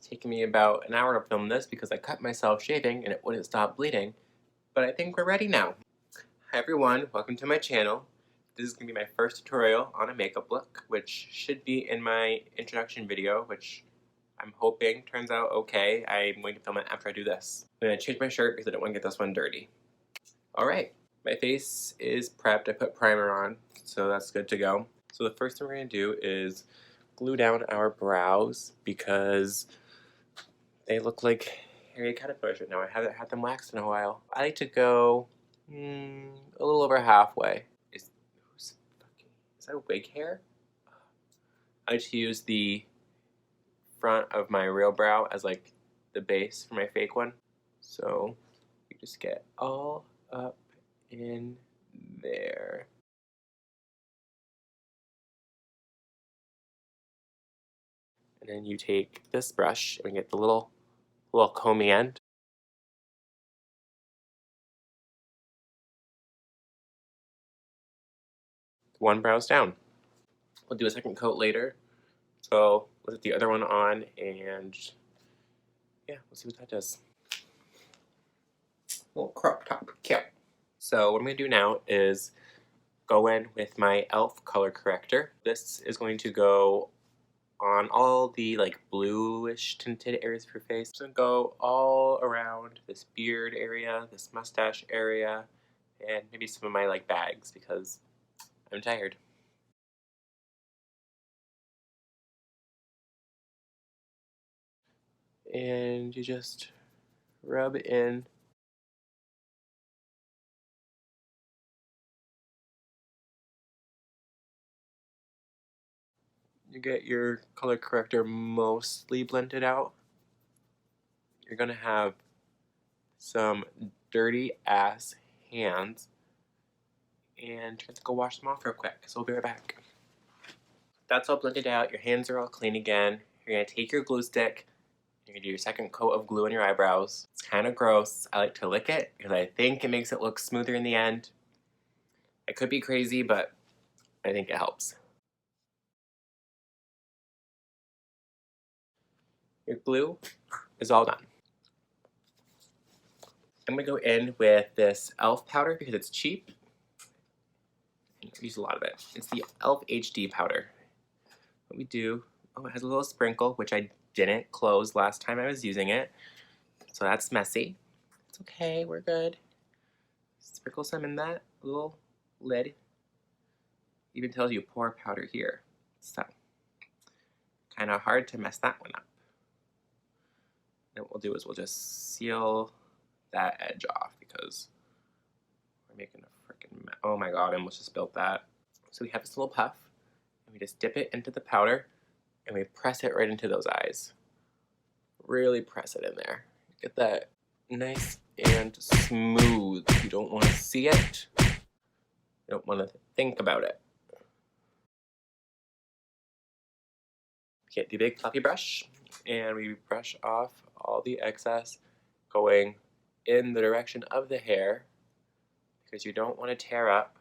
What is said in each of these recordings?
It's taken me about an hour to film this because I cut myself shaving and it wouldn't stop bleeding. But I think we're ready now. Hi everyone, welcome to my channel. This is going to be my first tutorial on a makeup look, which should be in my introduction video, which I'm hoping turns out okay. I'm going to film it after I do this. I'm going to change my shirt because I don't want to get this one dirty. Alright, my face is prepped. I put primer on, so that's good to go. So the first thing we're going to do is glue down our brows because they look like hairy caterpillars right now. I haven't had them waxed in a while. I like to go a little over halfway. Is that a wig hair? I like to use the front of my real brow as like the base for my fake one. So you just get all up in there. And then you take this brush and get the little comby end. One brow's down. We'll do a second coat later. So let's put the other one on and yeah, we'll see what that does. Little crop top, cute. So what I'm going to do now is go in with my e.l.f. color corrector. This is going to go on all the like bluish tinted areas of your face. It's going to go all around this beard area, this mustache area, and maybe some of my like bags because I'm tired. And you just rub in you get your color corrector mostly blended out. You're gonna have some dirty ass hands and you're gonna have to go wash them off real quick, so we'll be right back. That's all blended out, your hands are all clean again. You're gonna take your glue stick, you're gonna do your second coat of glue on your eyebrows. It's kind of gross. I like to lick it because I think it makes it look smoother in the end. I could be crazy, but I think it helps. Your glue is all done. I'm gonna go in with this e.l.f. powder because it's cheap. I use a lot of it. It's the e.l.f. HD powder. What we do, oh, it has a little sprinkle, which I didn't close last time I was using it. So that's messy. It's okay, we're good. Sprinkle some in that little lid. Even tells you pour powder here. So, kind of hard to mess that one up. And what we'll do is we'll just seal that edge off because we're making a freaking mess. Oh my god, I almost just spilled that. So we have this little puff, and we just dip it into the powder, and we press it right into those eyes. Really press it in there. Get that nice and smooth. You don't want to see it. You don't want to think about it. Get the big fluffy brush, and we brush off all the excess going in the direction of the hair because you don't want to tear up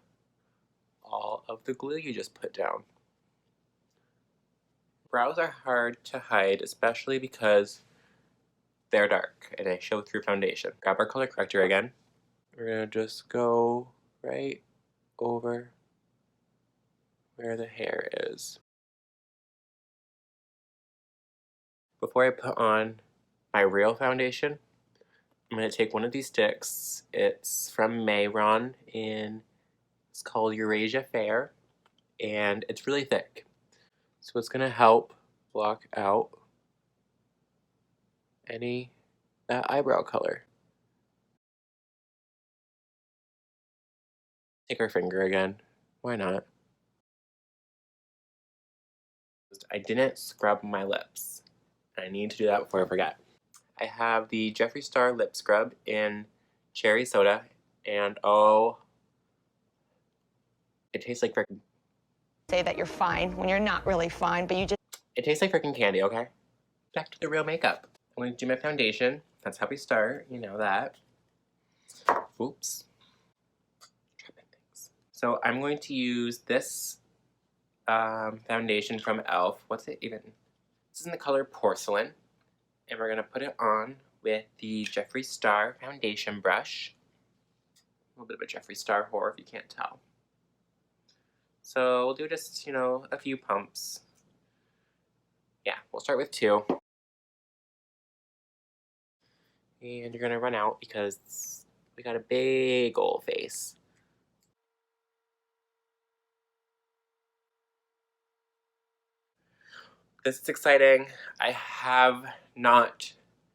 all of the glue you just put down. Brows are hard to hide, especially because they're dark and they show through foundation. Grab our color corrector again. We're going to just go right over where the hair is. Before I put on my real foundation, I'm going to take one of these sticks. It's from Mayron it's called Eurasia Fair, and it's really thick. So it's going to help block out that eyebrow color. Take our finger again. Why not? I didn't scrub my lips. I need to do that before I forget. I have the Jeffree Star lip scrub in cherry soda, and oh, it tastes like frickin' say that you're fine when you're not really fine, but you just... It tastes like frickin' candy, okay? Back to the real makeup. I'm going to do my foundation. That's how we start, you know that. Oops. Dropping things. So I'm going to use this foundation from e.l.f. What's it even? This is in the color Porcelain. And we're going to put it on with the Jeffree Star foundation brush. A little bit of a Jeffree Star whore if you can't tell. So we'll do just, a few pumps. Yeah, we'll start with 2. And you're going to run out because we got a big old face. This is exciting. I have not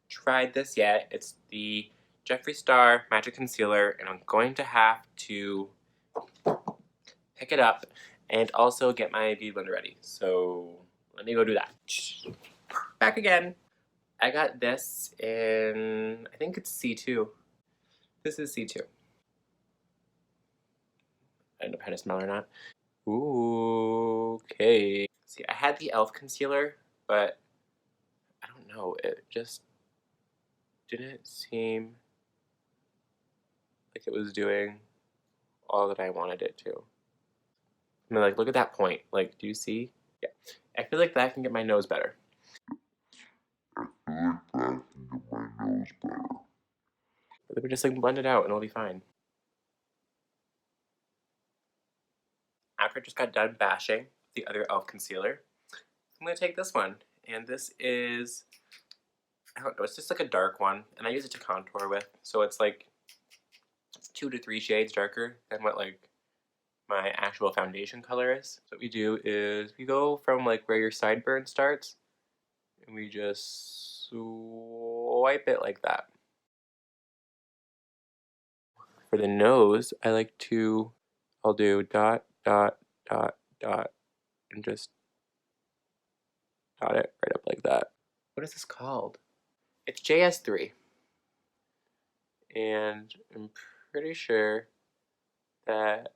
tried this yet. It's the Jeffree Star Magic Concealer, and I'm going to have to pick it up and also get my beauty blender ready. So let me go do that. Back again. I got this in, I think it's C2. This is C2. I don't know how to smell or not. Ooh, okay. See, I had the e.l.f. concealer, but I don't know, it just didn't seem like it was doing all that I wanted it to. I mean, like, look at that point. Like, do you see? Yeah. I feel like that can get my nose better. Let me just, like, blend it out and it'll be fine. After I just got done bashing the other e.l.f. concealer, I'm going to take this one. And this is, I don't know, it's just like a dark one. And I use it to contour with. So it's like 2 to 3 shades darker than what, like, my actual foundation color is. So what we do is we go from, like, where your sideburn starts, and we just swipe it like that. For the nose, I like to, I'll do dot, dot, dot, dot, and just dot it right up like that. What is this called? It's JS3. And I'm pretty sure that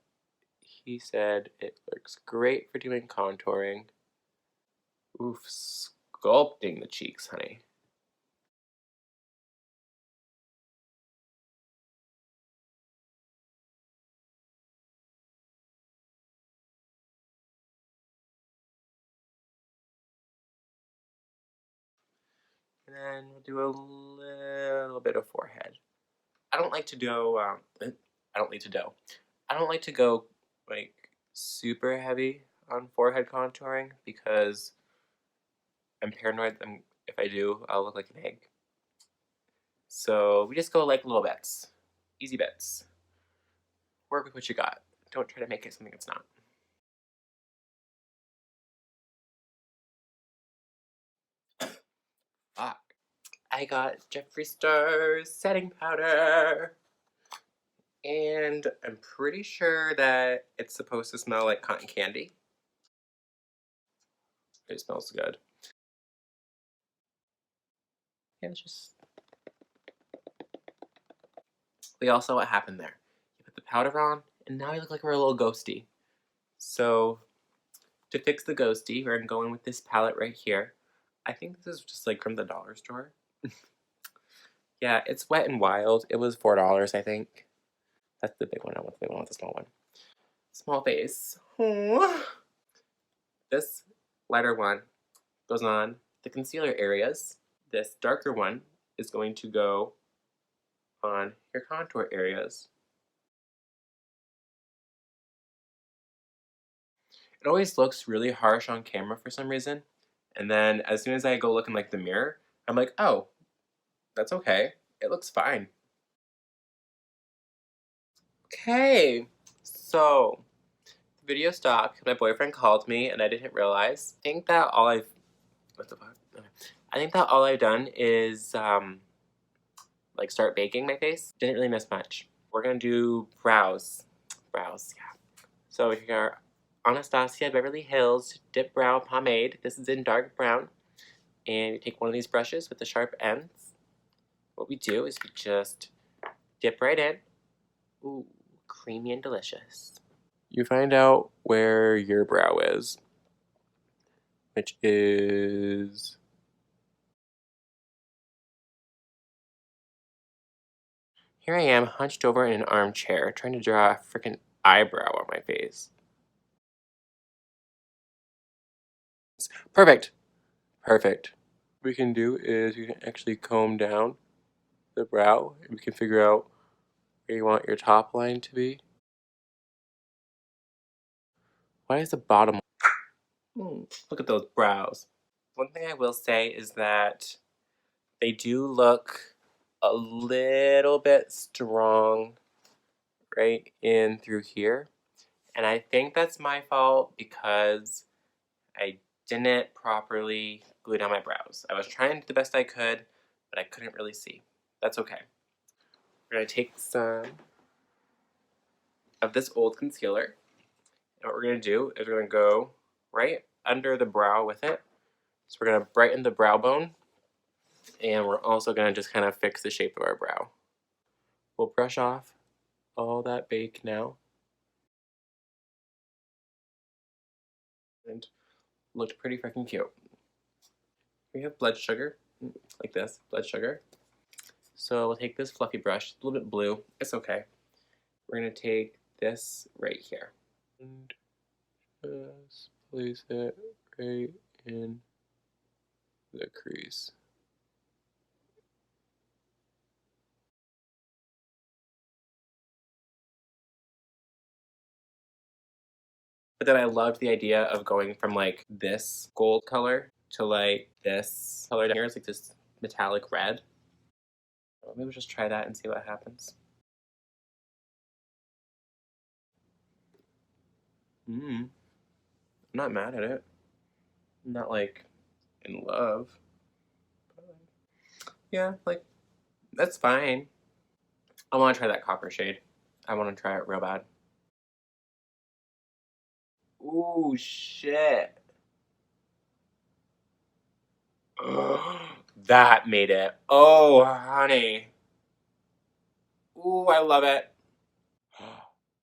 he said it looks great for doing contouring. Oof, sculpting the cheeks, honey. And then we'll do a little bit of forehead. I don't like to go, I don't like to go, like, super heavy on forehead contouring because I'm paranoid that if I do, I'll look like an egg. So we just go, like, little bits. Easy bits. Work with what you got. Don't try to make it something it's not. Fuck. I got Jeffree Star's setting powder. And I'm pretty sure that it's supposed to smell like cotton candy. It smells good. Yeah, it's just... We all saw what happened there. You put the powder on, and now you look like we're a little ghosty. So, to fix the ghosty, we're gonna go in with this palette right here. I think this is just like from the dollar store. Yeah, it's Wet n Wild. It was $4, I think. That's the big one. I want the big one, I want the small one. Small face. Aww. This lighter one goes on the concealer areas. This darker one is going to go on your contour areas. It always looks really harsh on camera for some reason. And then as soon as I go look in like the mirror, I'm like, oh, that's okay. It looks fine. Okay, so the video stopped because my boyfriend called me and I didn't realize. I think that all I've, what the fuck? Okay. I think that all I've done is like start baking my face. Didn't really miss much. We're gonna do brows. Brows, yeah. So here are Anastasia Beverly Hills Dip Brow Pomade. This is in dark brown. And you take one of these brushes with the sharp ends. What we do is we just dip right in. Ooh, creamy and delicious. You find out where your brow is, which is... Here I am, hunched over in an armchair, trying to draw a freaking eyebrow on my face. Perfect. Perfect. we can do is you can actually comb down the brow and we can figure out where you want your top line to be. Why is the bottom? Look at those brows. One thing I will say is that they do look a little bit strong right in through here. And I think that's my fault because I didn't properly glue down my brows. I was trying to do the best I could, but I couldn't really see. That's okay. We're going to take some of this old concealer. And what we're going to do is we're going to go right under the brow with it. So we're going to brighten the brow bone. And we're also going to just kind of fix the shape of our brow. We'll brush off all that bake now. And looked pretty freaking cute. We have blood sugar, like this, blood sugar. So we'll take this fluffy brush, a little bit blue, it's okay. We're gonna take this right here. And just place it right in the crease. But then I loved the idea of going from like this gold color to like this color down here. It's like this metallic red. So maybe we'll just try that and see what happens. I'm not mad at it. I'm not like in love. But, yeah, like that's fine. I want to try that copper shade. I want to try it real bad. Ooh, shit. That made it. Oh, honey. Ooh, I love it.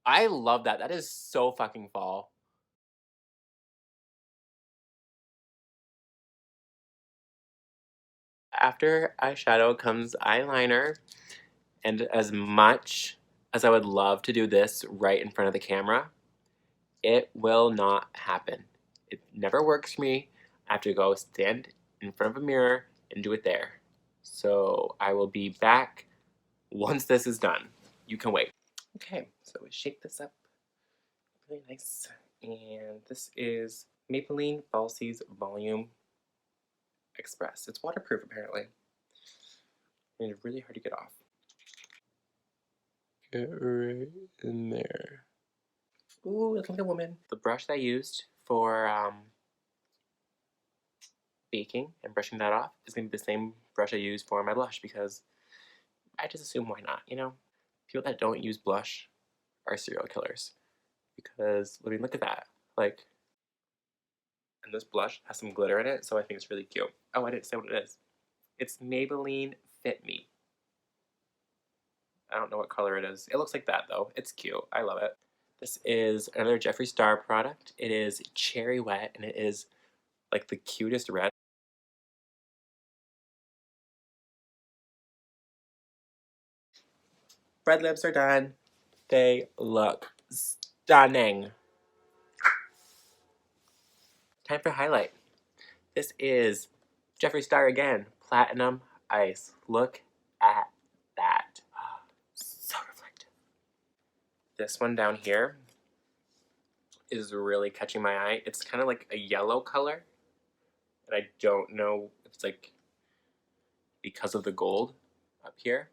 I love that. That is so fucking fall. After eyeshadow comes eyeliner. And as much as I would love to do this right in front of the camera, it will not happen. It never works for me. I have to go stand in front of a mirror and do it there. So I will be back once this is done. You can wait. Okay, so we shake this up really nice. And this is Maybelline Falsies Volume Express. It's waterproof apparently. And it's really hard to get off. Get right in there. Ooh, look like a woman. The brush that I used for baking and brushing that off is going to be the same brush I use for my blush because I just assume why not, you know? People that don't use blush are serial killers because, I mean, look at that. Like, and this blush has some glitter in it, so I think it's really cute. Oh, I didn't say what it is. It's Maybelline Fit Me. I don't know what color it is. It looks like that, though. It's cute. I love it. This is another Jeffree Star product. It is Cherry Wet, and it is like the cutest red. Red lips are done. They look stunning. Time for highlight. This is Jeffree Star again, Platinum Ice. Look at that. So reflective. This one down here is really catching my eye. It's kind of like a yellow color. And I don't know if it's like because of the gold up here.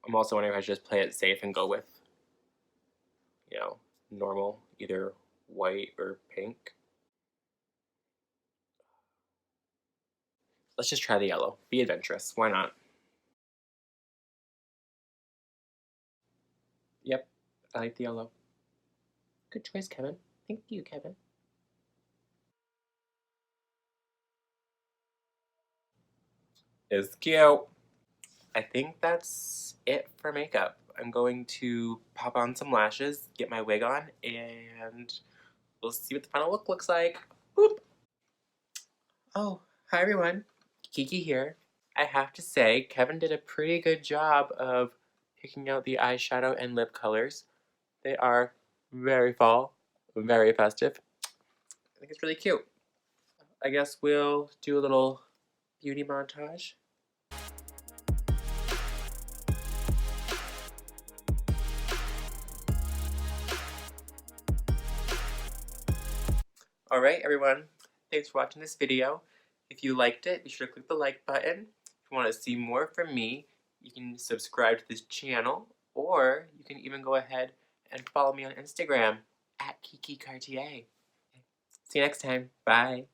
I'm also wondering if I should just play it safe and go with, you know, normal, either white or pink. Let's just try the yellow. Be adventurous. Why not? Yep, I like the yellow. Good choice, Kevin. Thank you, Kevin. It's cute. I think that's it for makeup. I'm going to pop on some lashes, get my wig on, and we'll see what the final look looks like. Boop. Oh, hi everyone. Kiki here. I have to say, Kevin did a pretty good job of picking out the eyeshadow and lip colors. They are very fall, very festive. I think it's really cute. I guess we'll do a little beauty montage. Alright everyone, thanks for watching this video. If you liked it, be sure to click the like button. If you want to see more from me, you can subscribe to this channel, or you can even go ahead and follow me on Instagram at Kiki Cartier. See you next time. Bye.